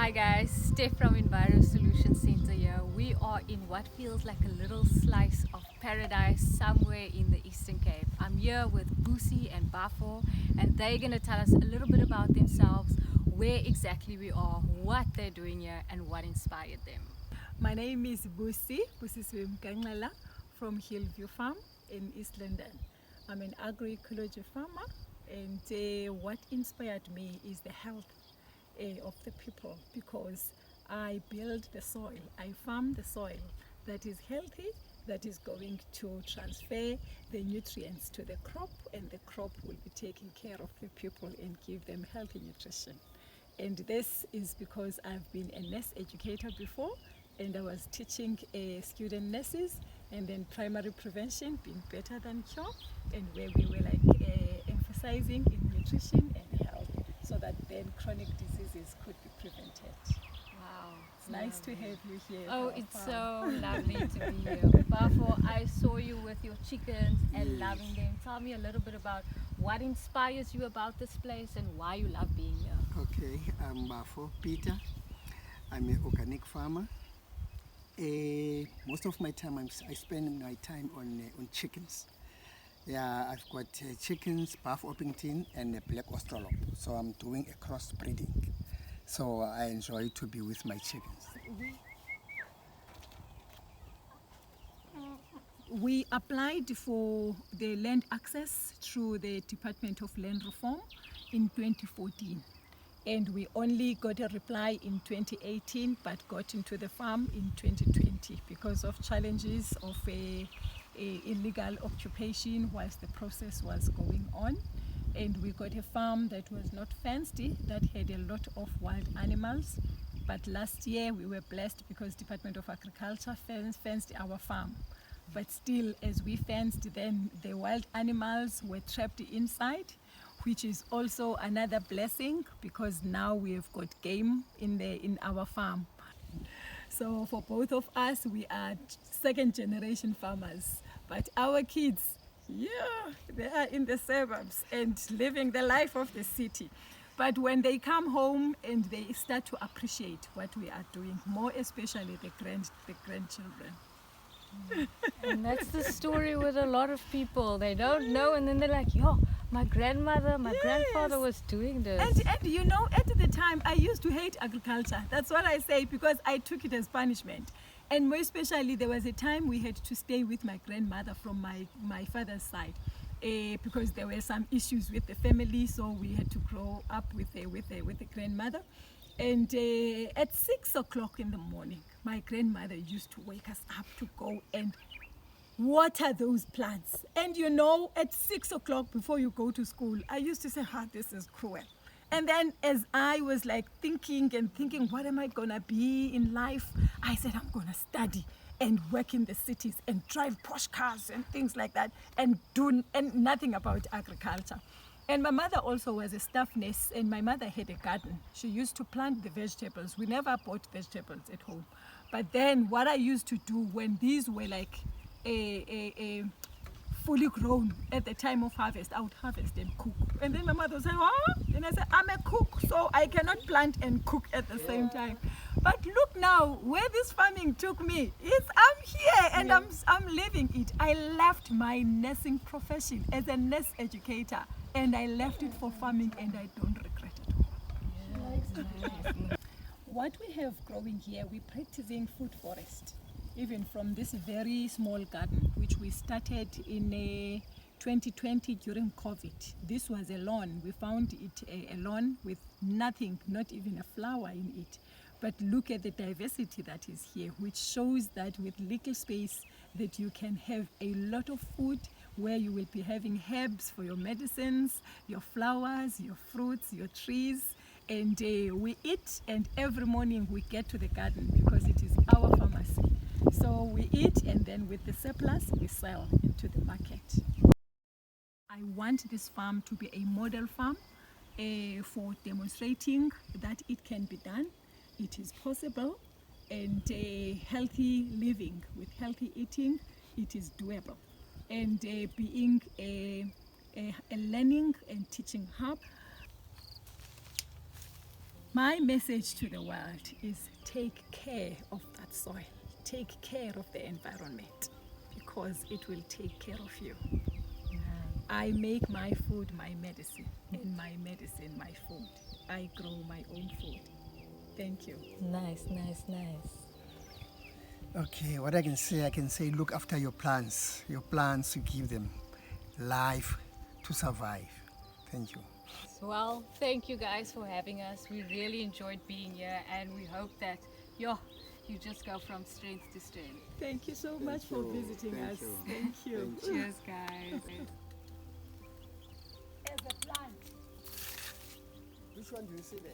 Hi guys, Steph from Enviro Solution Center here. We are in what feels like a little slice of paradise somewhere in the Eastern Cape. I'm here with Busi and Baffoe, and they're going to tell us a little bit about themselves, where exactly we are, what they're doing here, and what inspired them. My name is Busi Mkangala from Hillview Farm in East London. I'm an agroecology farmer, and what inspired me is the health of the people, because I build the soil, I farm the soil that is healthy, that is going to transfer the nutrients to the crop, and the crop will be taking care of the people and give them healthy nutrition. And this is because I've been a nurse educator before, and I was teaching student nurses, and then primary prevention being better than cure, and where we were emphasizing in nutrition and health, so that then chronic diseases could be prevented. Wow. It's nice to have you here. Oh, at our it's farm. so lovely to be here. Baffoe, I saw you with your chickens and loving them. Tell me a little bit about what inspires you about this place and why you love being here. Okay, I'm Baffoe Peter. I'm an organic farmer. Most of my time I spend my time on chickens. Yeah, I've got chickens, Buff Orpington, and a black Australorp. So I'm doing a crossbreeding. So I enjoy to be with my chickens. We applied for the land access through the Department of Land Reform in 2014. And we only got a reply in 2018, but got into the farm in 2020 because of challenges of a illegal occupation whilst the process was going on. And we got a farm that was not fenced, that had a lot of wild animals. But last year we were blessed because Department of Agriculture fenced our farm. But still, as we fenced, then the wild animals were trapped inside, which is also another blessing, because now we have got game in our farm. So for both of us, we are second generation farmers, but our kids, they are in the suburbs and living the life of the city. But when they come home and they start to appreciate what we are doing, more especially the grandchildren. And that's the story with a lot of people. They don't know, and then they're like, yo, my grandmother, my grandfather was doing this. And you know, at the time, I used to hate agriculture. That's what I say, because I took it as punishment. And more especially, there was a time we had to stay with my grandmother from my father's side, because there were some issues with the family, so we had to grow up with the grandmother. And at 6 o'clock in the morning, my grandmother used to wake us up to go and water those plants. And you know, at 6 o'clock before you go to school, I used to say, this is cruel. And then as I was like thinking, what am I gonna be in life? I said, I'm gonna study and work in the cities and drive posh cars and things like that, and nothing about agriculture. And my mother also was a staff nurse, and my mother had a garden. She used to plant the vegetables. We never bought vegetables at home. But then what I used to do when these were like fully grown at the time of harvest, I would harvest and cook. And then my mother would say, and I said, I'm a cook, so I cannot plant and cook at the same time. But look now, where this farming took me, I'm here and I'm living it. I left my nursing profession as a nurse educator, and I left it for farming, and I don't regret it. What we have growing here, we're practicing food forest, even from this very small garden, which we started in 2020 during COVID. This was a lawn. We found it a lawn with nothing, not even a flower in it. But look at the diversity that is here, which shows that with little space that you can have a lot of food, where you will be having herbs for your medicines, your flowers, your fruits, your trees. And we eat, and every morning we get to the garden because it is our pharmacy. So we eat, and then with the surplus, we sell into the market. I want this farm to be a model farm for demonstrating that it can be done, it is possible, and healthy living with healthy eating, it is doable. And being a learning and teaching hub. My message to the world is take care of that soil, take care of the environment, because it will take care of you. I make my food my medicine, and my medicine my food. I grow my own food. Thank you. Nice, nice, nice. Okay, what I can say look after your plants. Your plants, you give them life to survive. Thank you. Well, thank you guys for having us. We really enjoyed being here, and we hope that you just go from strength to strength. Thank you so much for visiting us. Thank you. Cheers, guys. As a plant. Which one do you see there?